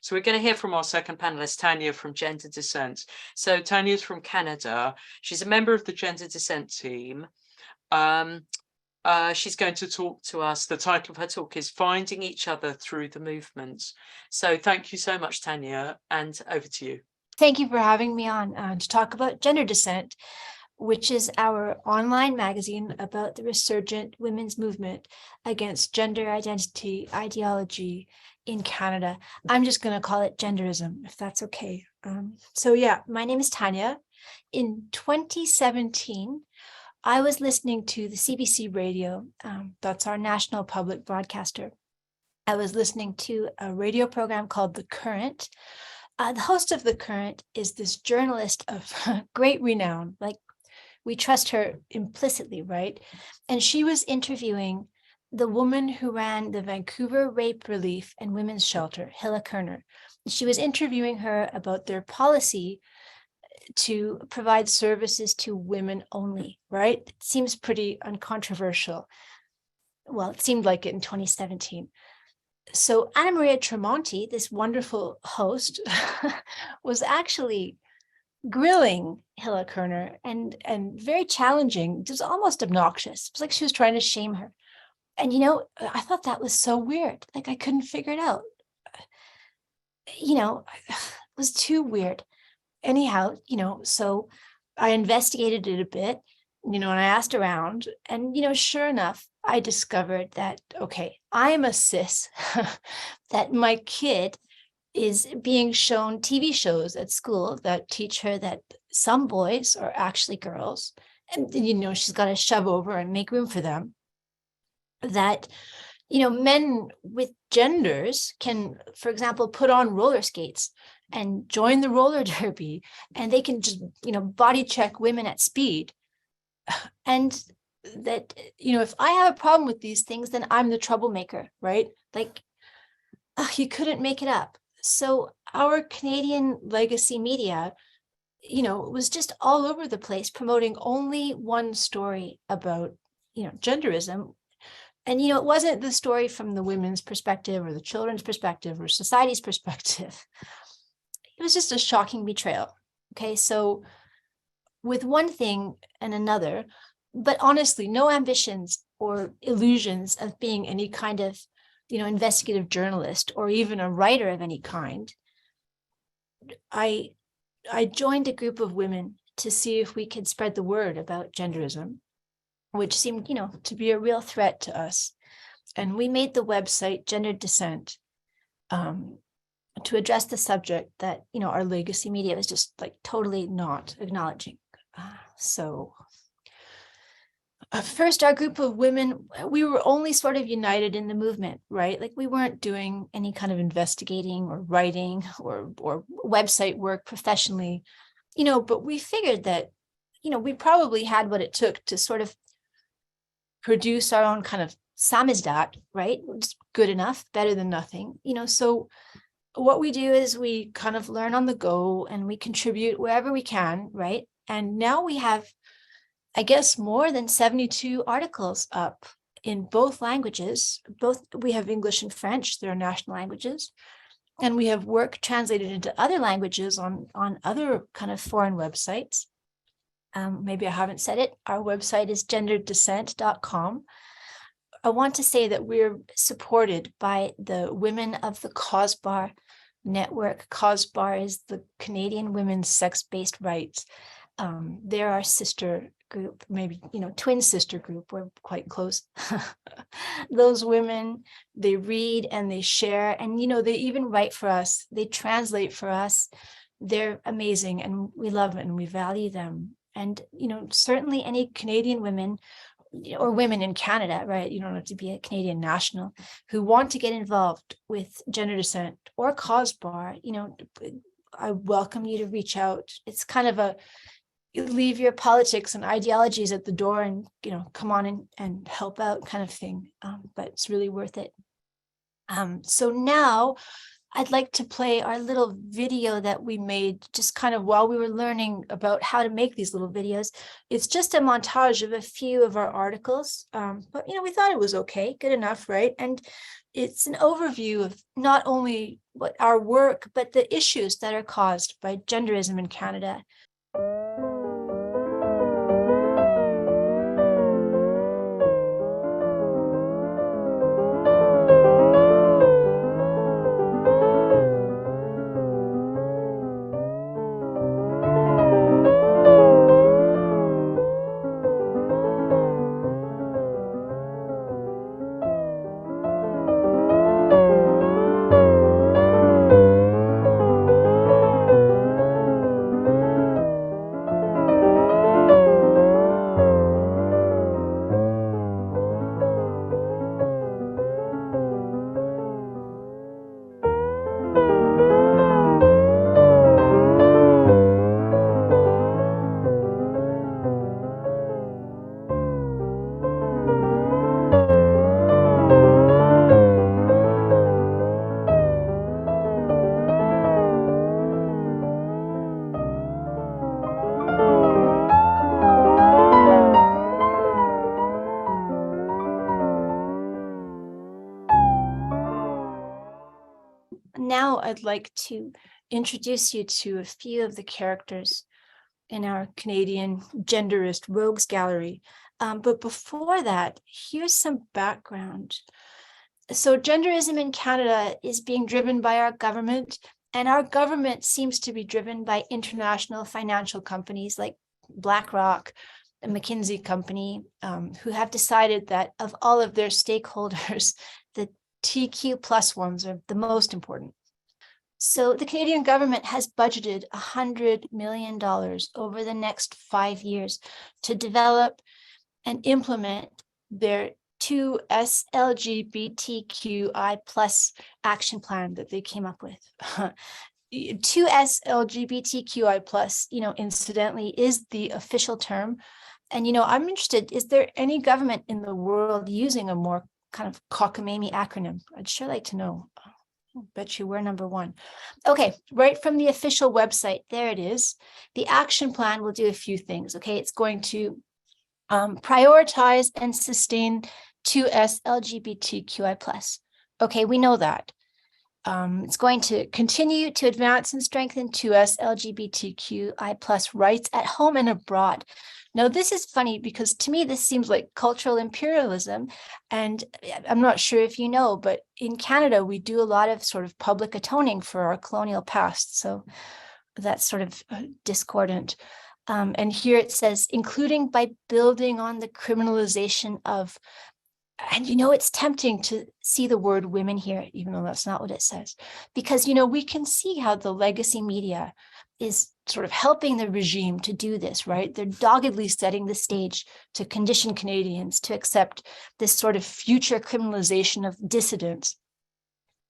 So we're going to hear from our second panelist, Tania from Gender Dissent. So Tania's from Canada. She's a member of the Gender Dissent team. She's going to talk to us. The title of her talk is Finding Each Other Through the Movement. So thank you so much, Tania, and over to you. Thank you for having me on to talk about Gender Dissent, which is our online magazine about the resurgent women's movement against gender identity ideology in Canada. I'm just going to call it genderism, if that's okay. So yeah, my name is Tania. In 2017, I was listening to the CBC radio. That's our national public broadcaster. I was listening to a radio program called The Current. The host of The Current is this journalist of great renown. Like, we trust her implicitly, right? And she was interviewing the woman who ran the Vancouver Rape Relief and Women's Shelter, Hilla Kerner. She was interviewing her about their policy to provide services to women only, right? It seems pretty uncontroversial. Well, it seemed like it in 2017. So Anna Maria Tremonti, this wonderful host, was actually grilling Hilla Kerner and very challenging. It was almost obnoxious. It was like she was trying to shame her. And, you know, I thought that was so weird. Like, I couldn't figure it out. You know, it was too weird. Anyhow, you know, so I investigated it a bit, you know, and I asked around, and, you know, sure enough, I discovered that, okay, I am a cis, that my kid is being shown TV shows at school that teach her that some boys are actually girls, and, you know, she's got to shove over and make room for them. That, you know, men with genders can, for example, put on roller skates and join the roller derby, and they can just, you know, body check women at speed. And that, you know, if I have a problem with these things, then I'm the troublemaker, right? Like, you couldn't make it up. So our Canadian legacy media, you know, was just all over the place promoting only one story about, you know, genderism. And, you know, it wasn't the story from the women's perspective or the children's perspective or society's perspective. It was just a shocking betrayal. Okay, so with one thing and another, but honestly, no ambitions or illusions of being any kind of, you know, investigative journalist or even a writer of any kind, I joined a group of women to see if we could spread the word about genderism, which seemed, you know, to be a real threat to us. And we made the website Gender Dissent to address the subject that, you know, our legacy media was just like totally not acknowledging. So first, our group of women, we were only sort of united in the movement, right? Like, we weren't doing any kind of investigating or writing or website work professionally, you know, but we figured that, you know, we probably had what it took to sort of produce our own kind of samizdat, right? It's good enough, better than nothing, you know. So what we do is we kind of learn on the go and we contribute wherever we can, right? And now we have, I guess, more than 72 articles up in both languages. We have English and French, they're national languages. And we have work translated into other languages on other kind of foreign websites. Maybe I haven't said it. Our website is GenderDissent.com. I want to say that we're supported by the women of the CAUSEBAR network. CAUSEBAR is the Canadian Women's Sex-Based Rights. They're our sister group, maybe, you know, twin sister group. We're quite close. Those women, they read and they share, and, you know, they even write for us. They translate for us. They're amazing, and we love and we value them. And, you know, certainly any Canadian women or women in Canada, right? You don't have to be a Canadian national, who want to get involved with Gender Dissent or CAUSEBAR, you know, I welcome you to reach out. It's kind of you leave your politics and ideologies at the door and, you know, come on and help out kind of thing. But it's really worth it. So now I'd like to play our little video that we made just kind of while we were learning about how to make these little videos. It's just a montage of a few of our articles, but, you know, we thought it was okay, good enough, right? And it's an overview of not only what our work, but the issues that are caused by genderism in Canada. Now I'd like to introduce you to a few of the characters in our Canadian genderist rogues gallery. But before that, here's some background. So genderism in Canada is being driven by our government, and our government seems to be driven by international financial companies like BlackRock, a McKinsey company, who have decided that of all of their stakeholders, the TQ plus ones are the most important. So the Canadian government has budgeted $100 million over the next 5 years to develop and implement their 2S LGBTQI plus action plan that they came up with. 2S LGBTQI plus, incidentally, is the official term. And, I'm interested, is there any government in the world using a more kind of cockamamie acronym? I'd sure like to know. I bet you we're number one. Okay, right from the official website, there it is. The action plan will do a few things, okay? It's going to prioritize and sustain 2S LGBTQI+. Okay, we know that. It's going to continue to advance and strengthen 2S LGBTQI+ rights at home and abroad. Now, this is funny because to me, this seems like cultural imperialism. And I'm not sure if you know, but in Canada, we do a lot of sort of public atoning for our colonial past. So that's sort of discordant. And here it says, including by building on the criminalization of, and it's tempting to see the word women here, even though that's not what it says, because, we can see how the legacy media is sort of helping the regime to do this, right? They're doggedly setting the stage to condition Canadians to accept this sort of future criminalization of dissidents.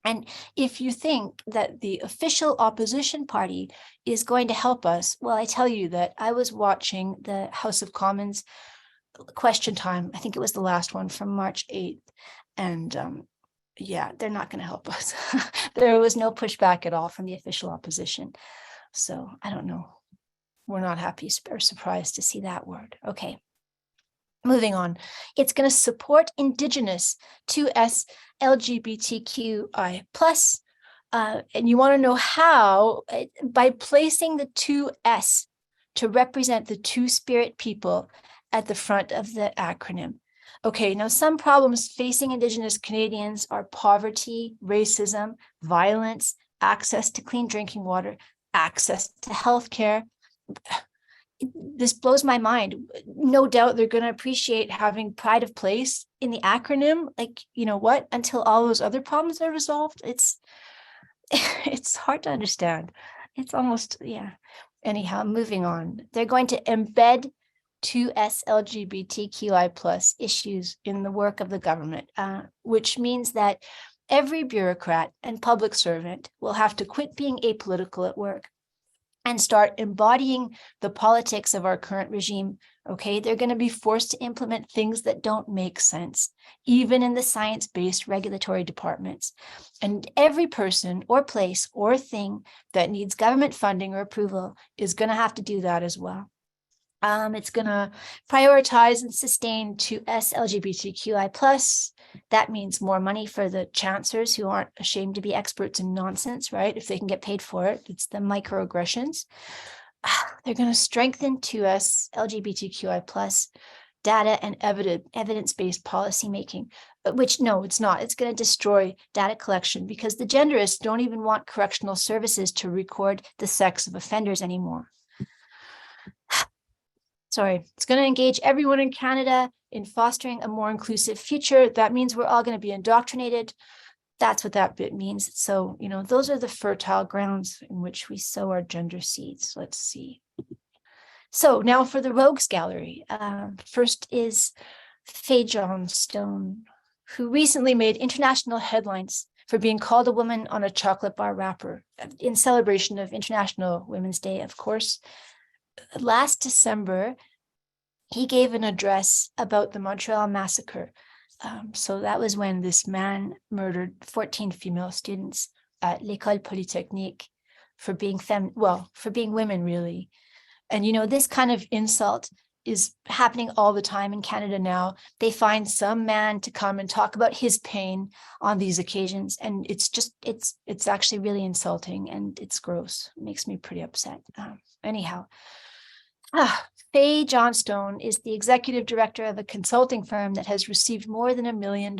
And if you think that the official opposition party is going to help us, well, I tell you that I was watching the House of Commons question time. I think it was the last one from March 8th. And yeah, they're not going to help us. There was no pushback at all from the official opposition. So I don't know. We're not happy or surprised to see that word. Okay. Moving on. It's going to support Indigenous 2S LGBTQI+. And you want to know how? By placing the 2S to represent the two-spirit people at the front of the acronym. Okay, now some problems facing Indigenous Canadians are poverty, racism, violence, access to clean drinking water, access to healthcare. This blows my mind. No doubt they're going to appreciate having pride of place in the acronym. Like, what? Until all those other problems are resolved. It's hard to understand. It's almost, yeah. Anyhow, moving on. They're going to embed 2S LGBTQI+ issues in the work of the government, which means that every bureaucrat and public servant will have to quit being apolitical at work and start embodying the politics of our current regime. Okay, they're going to be forced to implement things that don't make sense, even in the science-based regulatory departments. And every person or place or thing that needs government funding or approval is going to have to do that as well. It's going to prioritize and sustain 2S LGBTQI+. That means more money for the chancellors who aren't ashamed to be experts in nonsense, right? If they can get paid for it, it's the microaggressions. They're going to strengthen 2S LGBTQI+ data and evidence-based policymaking, which no, it's not. It's going to destroy data collection because the genderists don't even want correctional services to record the sex of offenders anymore. Sorry, it's going to engage everyone in Canada in fostering a more inclusive future. That means we're all going to be indoctrinated. That's what that bit means. So, you know, those are the fertile grounds in which we sow our gender seeds. Let's see. So now for the rogues gallery. First is Faye Johnstone, who recently made international headlines for being called a woman on a chocolate bar wrapper in celebration of International Women's Day, of course. Last December, he gave an address about the Montreal massacre. So that was when this man murdered 14 female students at l'École Polytechnique for being for being women, really. And, you know, this kind of insult is happening all the time in Canada now. They find some man to come and talk about his pain on these occasions. And it's just, it's actually really insulting and it's gross. It makes me pretty upset. Anyhow, Faye Johnstone is the executive director of a consulting firm that has received more than $1 million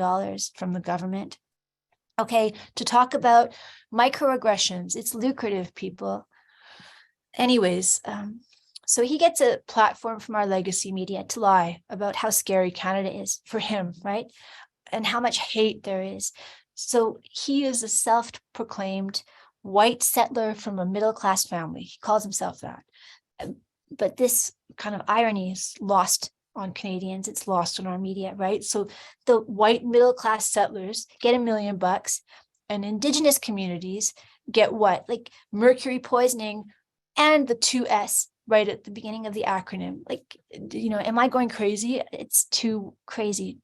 from the government. Okay, to talk about microaggressions. It's lucrative, people. Anyways, so he gets a platform from our legacy media to lie about how scary Canada is for him, right? And how much hate there is. So he is a self-proclaimed white settler from a middle-class family. He calls himself that. But this kind of irony is lost on Canadians. It's lost on our media, right? So the white middle-class settlers get $1 million and Indigenous communities get what? Like mercury poisoning and the 2S right at the beginning of the acronym. Like, you know, am I going crazy? It's too crazy.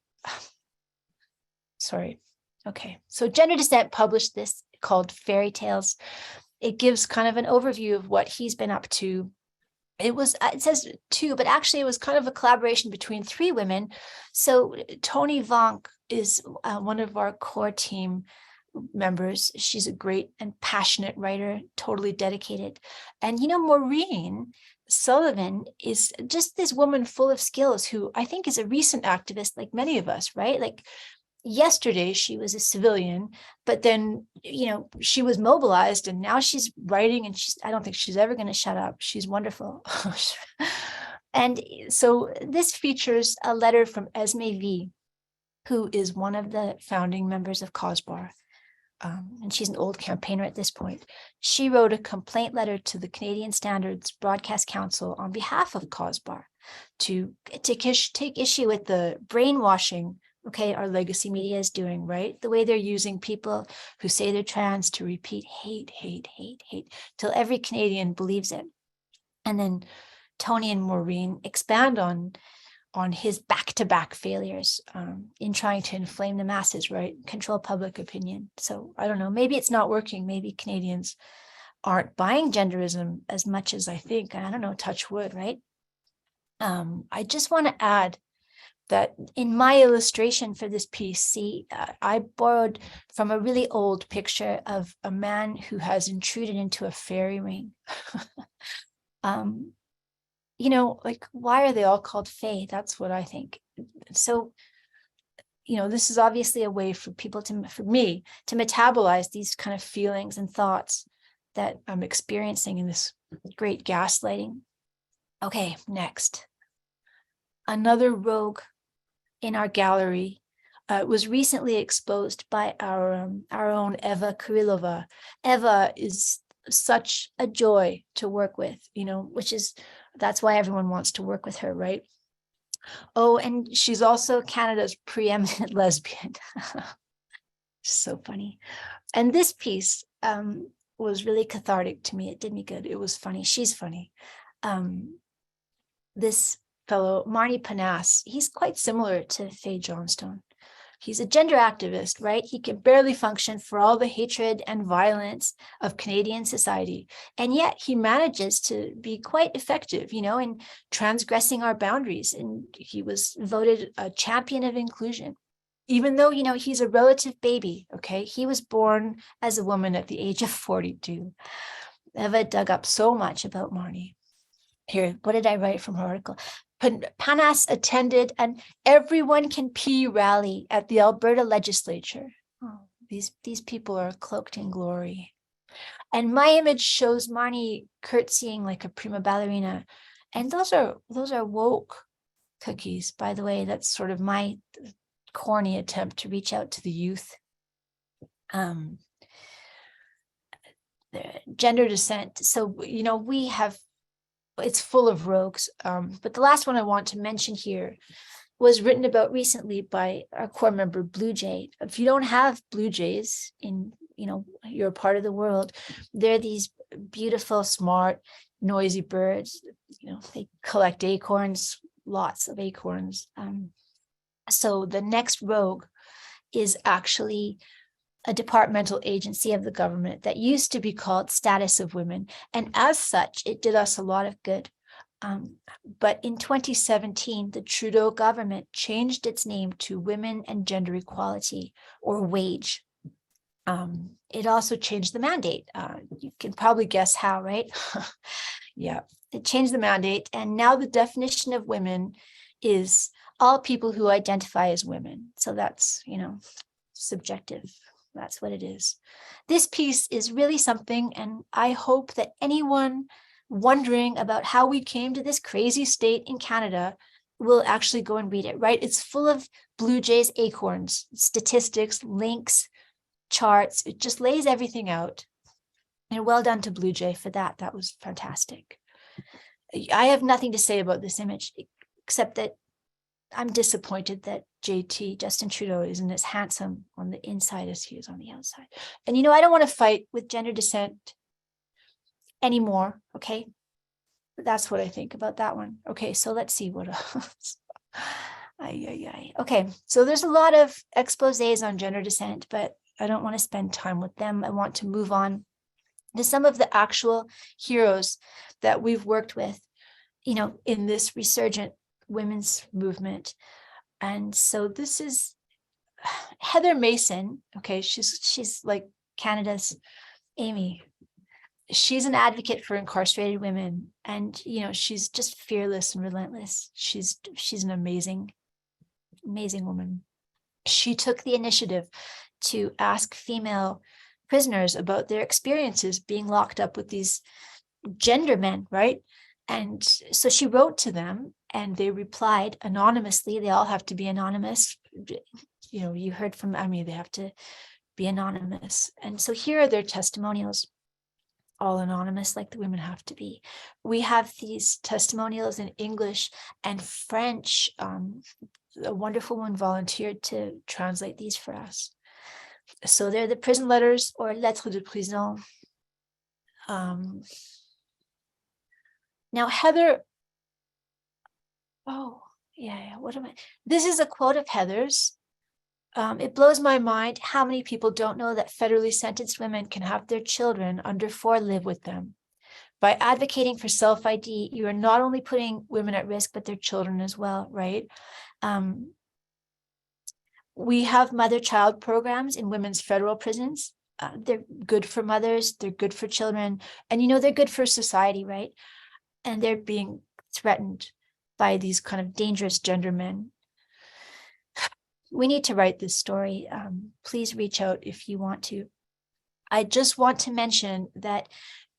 Sorry. Okay. So Gender Dissent published this called Fairy Tales. It gives kind of an overview of what he's been up to. It says 2, but actually it was kind of a collaboration between 3 women. So Toni Vonk is one of our core team members. She's a great and passionate writer, totally dedicated. And, you know, Maureen Sullivan is just this woman full of skills who I think is a recent activist like many of us, right? Like yesterday she was a civilian, but then, you know, she was mobilized and now she's writing and I don't think she's ever going to shut up. She's wonderful. And so this features a letter from Esme V, who is one of the founding members of CAUSEBAR. And she's an old campaigner at this point. She wrote a complaint letter to the Canadian Standards Broadcast Council on behalf of CAUSEBAR to take issue with the brainwashing, okay, our legacy media is doing, right? The way they're using people who say they're trans to repeat hate, hate, hate, hate, till every Canadian believes it. And then Toni and Maureen expand on his back-to-back failures in trying to inflame the masses, right? Control public opinion. So I don't know, maybe it's not working. Maybe Canadians aren't buying genderism as much as I think. I don't know, touch wood, right? I just want to add that in my illustration for this piece, see, I borrowed from a really old picture of a man who has intruded into a fairy ring. You know, like, why are they all called Fae? That's what I think. So, you know, this is obviously a way for people for me to metabolize these kind of feelings and thoughts that I'm experiencing in this great gaslighting. Okay, next. Another rogue in our gallery was recently exposed by our own Eva Kirilova. Eva is such a joy to work with, you know, that's why everyone wants to work with her, right? Oh, and she's also Canada's preeminent lesbian. So funny. And this piece was really cathartic to me. It did me good. It was funny. She's funny. This fellow, Marnie Panas, he's quite similar to Faye Johnstone. He's a gender activist, right? He can barely function for all the hatred and violence of Canadian society. And yet he manages to be quite effective, in transgressing our boundaries. And he was voted a champion of inclusion. Even though, he's a relative baby, okay? He was born as a woman at the age of 42. Eva dug up so much about Marnie. Here, what did I write from her article? Panas attended an Everyone Can Pee rally at the Alberta legislature. Oh, these people are cloaked in glory. And my image shows Marnie curtsying like a prima ballerina. And those are woke cookies, by the way. That's sort of my corny attempt to reach out to the youth. Gender dissent. So, we have, it's full of rogues. But the last one I want to mention here was written about recently by our core member, Blue Jay. If you don't have blue jays in, your part of the world, they're these beautiful, smart, noisy birds. They collect acorns, lots of acorns. So the next rogue is actually a departmental agency of the government that used to be called Status of Women. And as such, it did us a lot of good. But in 2017, the Trudeau government changed its name to Women and Gender Equality, or WAGE. It also changed the mandate. You can probably guess how, right? Yeah, it changed the mandate. And now the definition of women is all people who identify as women. So that's, subjective. That's what it is. This piece is really something, and I hope that anyone wondering about how we came to this crazy state in Canada will actually go and read it, right? It's full of Blue Jays acorns, statistics, links, charts. It just lays everything out. And well done to Blue Jay for that. That was fantastic. I have nothing to say about this image, except that I'm disappointed that JT, Justin Trudeau, isn't as handsome on the inside as he is on the outside. And, I don't want to fight with gender dissent anymore, okay? That's what I think about that one. Okay, so let's see what else. Okay, so there's a lot of exposés on gender dissent, but I don't want to spend time with them. I want to move on to some of the actual heroes that we've worked with, in this resurgent women's movement. And so this is Heather Mason. Okay, she's like Canada's Amie. She's an advocate for incarcerated women, and she's just fearless and relentless. She's an amazing woman. She took the initiative to ask female prisoners about their experiences being locked up with these gender men, right? And so she wrote to them, and they replied anonymously. They all have to be anonymous. You heard from Amie, they have to be anonymous. And so here are their testimonials, all anonymous, like the women have to be. We have these testimonials in English and French. A wonderful one volunteered to translate these for us. So they're the prison letters, or lettres de prison. Now, Heather, this is a quote of Heather's. It blows my mind how many people don't know that federally sentenced women can have their children under 4 live with them. By advocating for self-ID, you are not only putting women at risk, but their children as well, right? We have mother-child programs in women's federal prisons. They're good for mothers, they're good for children, and they're good for society, right? And they're being threatened by these kind of dangerous gender men. We need to write this story. Please reach out if you want to. I just want to mention that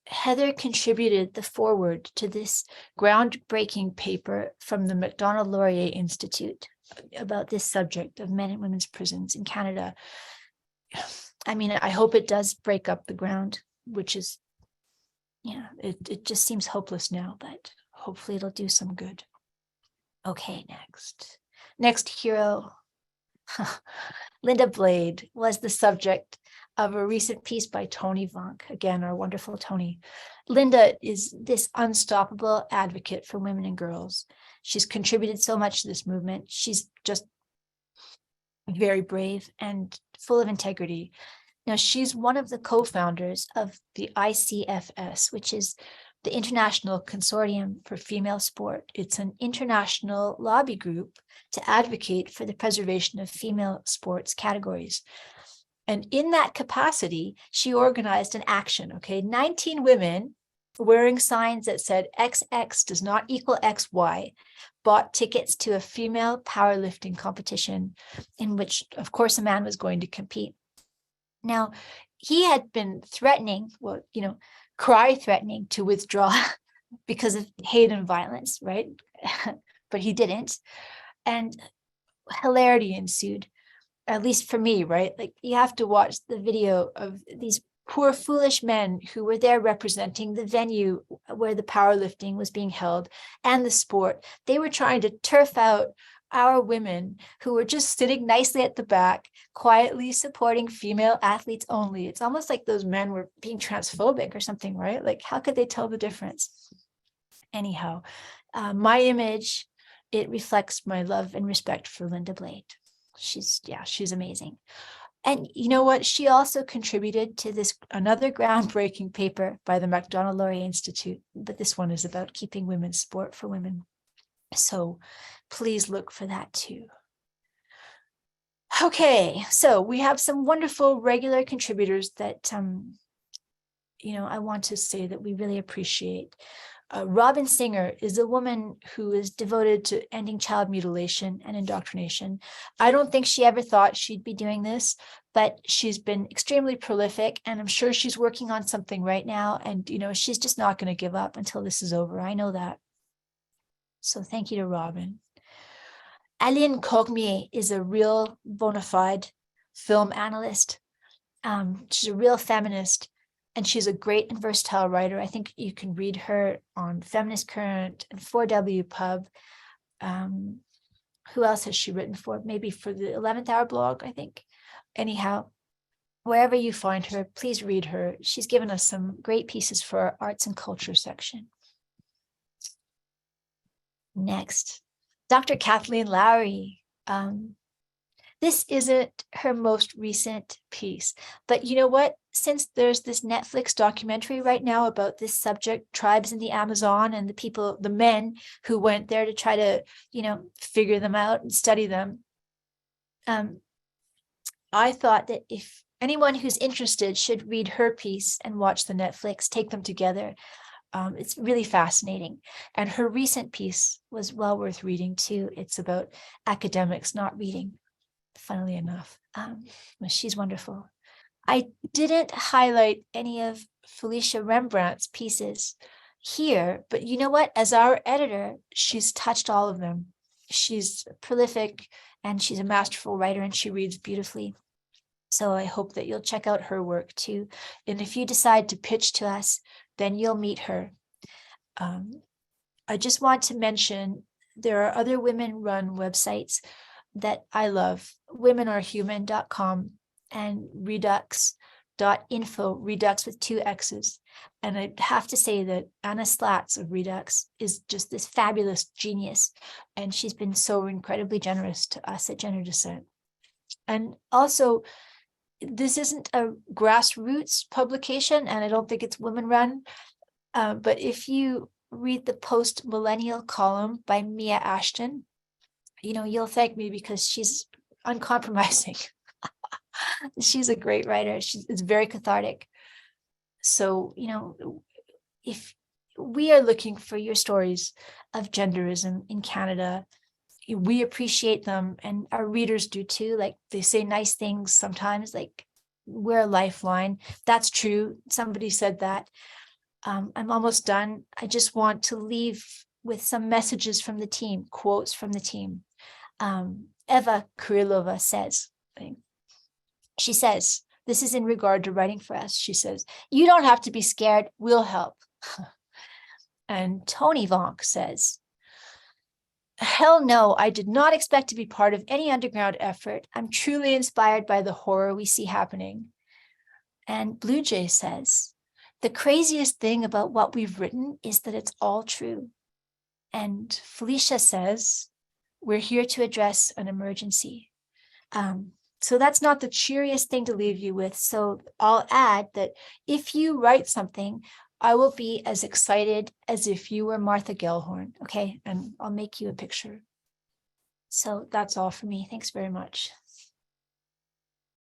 Heather contributed the foreword to this groundbreaking paper from the Macdonald-Laurier Institute about this subject of men and women's prisons in Canada. I mean, I hope it does break up the ground, which is, it just seems hopeless now, but hopefully it'll do some good. Okay, next hero. Linda Blade was the subject of a recent piece by Tony Vonk, again, our wonderful Tony. Linda is this unstoppable advocate for women and girls. She's contributed so much to this movement. She's just very brave and full of integrity. Now, she's one of the co-founders of the ICFS, which is the International Consortium for Female Sport. It's an international lobby group to advocate for the preservation of female sports categories. And in that capacity, she organized an action, 19 women wearing signs that said XX does not equal XY, bought tickets to a female powerlifting competition in which, of course, a man was going to compete. Now, he had been threatening, threatening to withdraw because of hate and violence, right? But he didn't. And hilarity ensued, at least for me, right? Like, you have to watch the video of these poor, foolish men who were there representing the venue where the powerlifting was being held and the sport. They were trying to turf out our women who were just sitting nicely at the back, quietly supporting female athletes only. It's almost like those men were being transphobic or something, right? Like, how could they tell the difference? Anyhow, my image, it reflects my love and respect for Linda Blade. She's amazing. And you know what? She also contributed to another groundbreaking paper by the MacDonald-Laurier Institute, but this one is about keeping women's sport for women. So please look for that too. Okay, so we have some wonderful regular contributors that, I want to say that we really appreciate. Robin Singer is a woman who is devoted to ending child mutilation and indoctrination. I don't think she ever thought she'd be doing this, but she's been extremely prolific, and I'm sure she's working on something right now. And, she's just not going to give up until this is over. I know that. So thank you to Robin. Aline Cogmier is a real bona fide film analyst. She's a real feminist, and she's a great and versatile writer. I think you can read her on Feminist Current and 4W Pub. Who else has she written for? Maybe for the 11th Hour blog, I think. Anyhow, wherever you find her, please read her. She's given us some great pieces for our arts and culture section. Next, Dr. Kathleen Lowry. This isn't her most recent piece, but you know what? Since there's this Netflix documentary right now about this subject, tribes in the Amazon, and the men who went there to try to, figure them out and study them, I thought that if anyone who's interested should read her piece and watch the Netflix, take them together. It's really fascinating. And her recent piece was well worth reading too. It's about academics not reading, funnily enough. She's wonderful. I didn't highlight any of Felicia Rembrandt's pieces here, but you know what? As our editor, she's touched all of them. She's prolific and she's a masterful writer, and she reads beautifully. So I hope that you'll check out her work too. And if you decide to pitch to us, then you'll meet her. I just want to mention there are other women-run websites that I love, womenarehuman.com and redux.info, Redux with 2 X's. And I have to say that Anna Slatz of Redux is just this fabulous genius, and she's been so incredibly generous to us at Gender Dissent. And also, this isn't a grassroots publication, and I don't think it's women-run, but if you read the post-millennial column by Mia Ashton, you'll thank me because she's uncompromising. She's a great writer. It's very cathartic. So, if we are looking for your stories of genderism in Canada, we appreciate them, and our readers do too. Like, they say nice things sometimes, like, we're a lifeline. That's true. Somebody said that. I'm almost done. I just want to leave with some messages from the team, quotes from the team. Eva Kurilova says, she says, this is in regard to writing for us. She says, you don't have to be scared. We'll help. And Tony Vonk says, hell no, I did not expect to be part of any underground effort. I'm truly inspired by the horror we see happening. And Blue Jay says, the craziest thing about what we've written is that it's all true. And Felicia says, we're here to address an emergency. So that's not the cheeriest thing to leave you with. So I'll add that if you write something, I will be as excited as if you were Martha Gellhorn, okay? And I'll make you a picture. So that's all for me. Thanks very much.